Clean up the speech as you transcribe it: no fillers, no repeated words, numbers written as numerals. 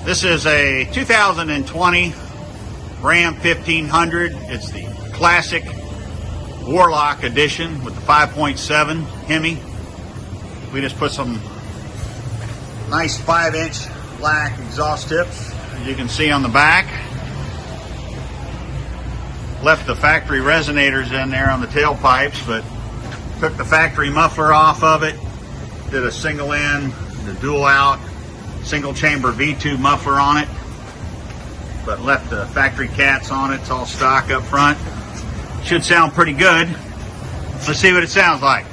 This is a 2020 Ram 1500. It's the classic Warlock edition with the 5.7 Hemi. We just put some nice 5-inch black exhaust tips, as you can see on the back. Left the factory resonators in there on the tailpipes, but took the factory muffler off of it. Did a single in, the dual out, single chamber V2 muffler on it, but left the factory cats on it. It's all stock up front. Should sound pretty good. Let's see what it sounds like.